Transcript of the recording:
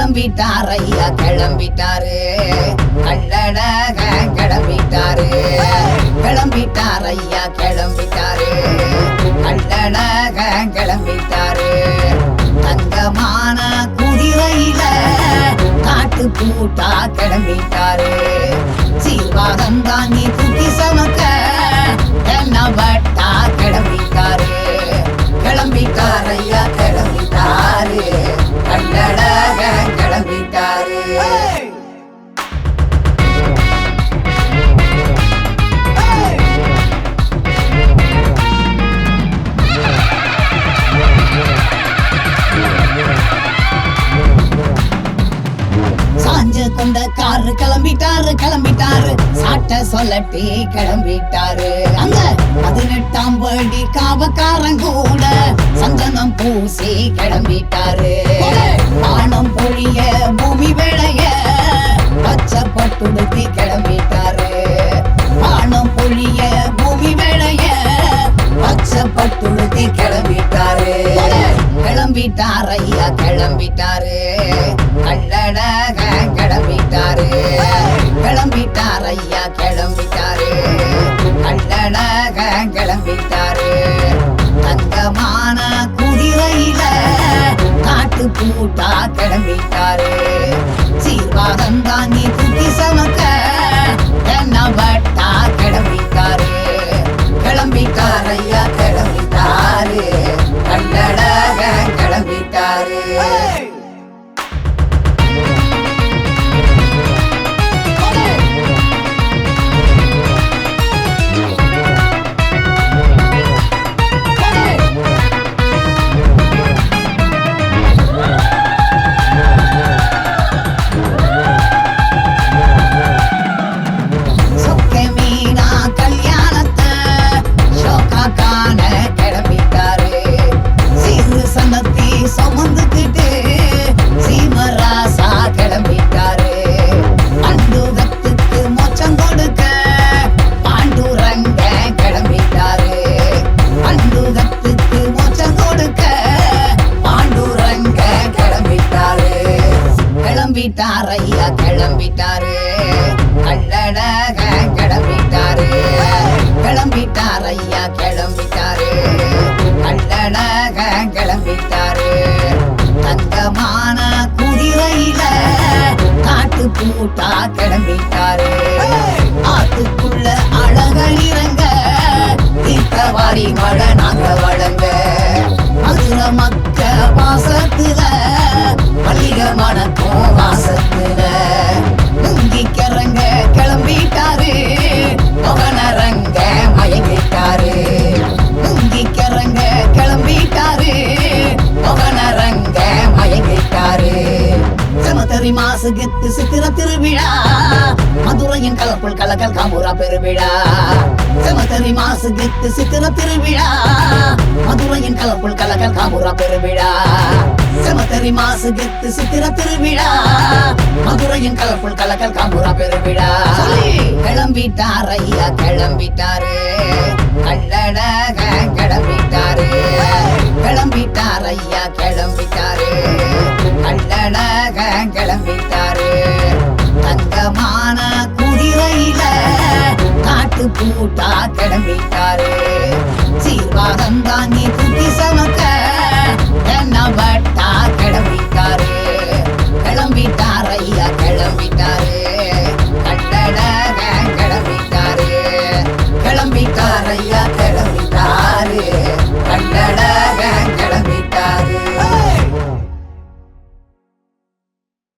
கிளம்பிட்டார் ஐயா கிளம்பிட்டாரு கள்ளழக கிளம்பிட்டாரு கிளம்பிட்டார் ஐயா கிளம்பிட்டாரு கள்ளழக கிளம்பிட்டாரு தங்கமான குதிரையில காட்டு பூட்டா கிளம்பிட்டாரு சீர்வாகம் தாங்கி தூக்கி சமக்க என்ன வட்டா கிளம்பிட்டாரு கிளம்பிட்டார் ஐயா கிளம்பிட்டாரு கள்ளழக கிளம்பிட்டாரு சாஞ்சு கொண்ட காரு கிளம்பிட்டாரு கிளம்பிட்டாரு சாட்ட சொல்லட்டி கிளம்பிட்டாரு அங்க 18ஆம் படி காவக்காரன் கூட சந்தனம் பூசி கிளம்பிட்டாரு பானம் பொழிய பூமி விளைய பச்சை பட்டுடுத்தி கிளம்பிட்டாரு பானம் பொழிய பூமி விளைய பச்சை பட்டுடுத்தி கிளம்பிட்டாரு கிளம்பிட்டார் ஐயா கிளம்பிட்டாரு கள்ளழக கிளம்பிட்டாரு கிளம்பிட்டார் ஐயா கிளம்பிட்டாரு கள்ளழக கிளம்பிட்டாரு தங்கமான குதிரையில காட்டு பூட்டா கிளம்பிட்டாரு சீர்வாகம் தாங்கி தூக்கி சமக்க என்ன வட்டா கிளம்பிட்டாரு கிளம்பிட்டார் ஐயா கிளம்பிட்டாரு கள்ளழக கிளம்பிட்டாரு கிளம்பிட்டார் ஐயா கிளம்பிட்டாரு கள்ளழக கிளம்பிட்டாரு கிளம்பிட்டார் ஐயா கிளம்பிட்டாரு கள்ளழக கிளம்பிட்டாரு தங்கமான குதிரையில காட்டு பூட்டா கிளம்பிட்டாரு ஆத்துக்குள்ள அழகல் இறங்க தீர்த்தவாரி மழை நாங்க வழங்க மதுர மக்க வாசத்துல மல்லிக மணக்கும் வாசத்துல நுங்கிக்கிறங்க கிளம்பிட்டாரு பவனரங்க மயங்கிட்டாரு நுங்கிக்கிறங்க கிளம்பிட்டாரு பவனரங்க மயங்கிட்டாரு செமத்தரி மாசு கெத்து சித்திர திருவிழா மதுரையின் கலப்புள் கலக்கல் காமுரா பெருவிழா செமத்தரி மாசு கெத்து சித்திர திருவிழா மதுரையின் கலப்புள் கலக்கல் காமுரா பெருவிழா செமத்தரி மாசு கெத்து சித்திர திருவிழா மதுரையின் கலப்புள் கலக்கல் காமுரா பெருவிழா கிளம்பிட்டார் ஐயா கிளம்பிட்டாரு கள்ளழக கிளம்பிட்டாரு கிளம்பிட்டார் ஐயா கிளம்பிட்டாரு கள்ளழக கிளம்பிட்டாரு தங்கமான குதிரையில காட்டு பூட்டா கிளம்பிட்டாரு சீர்வாகம்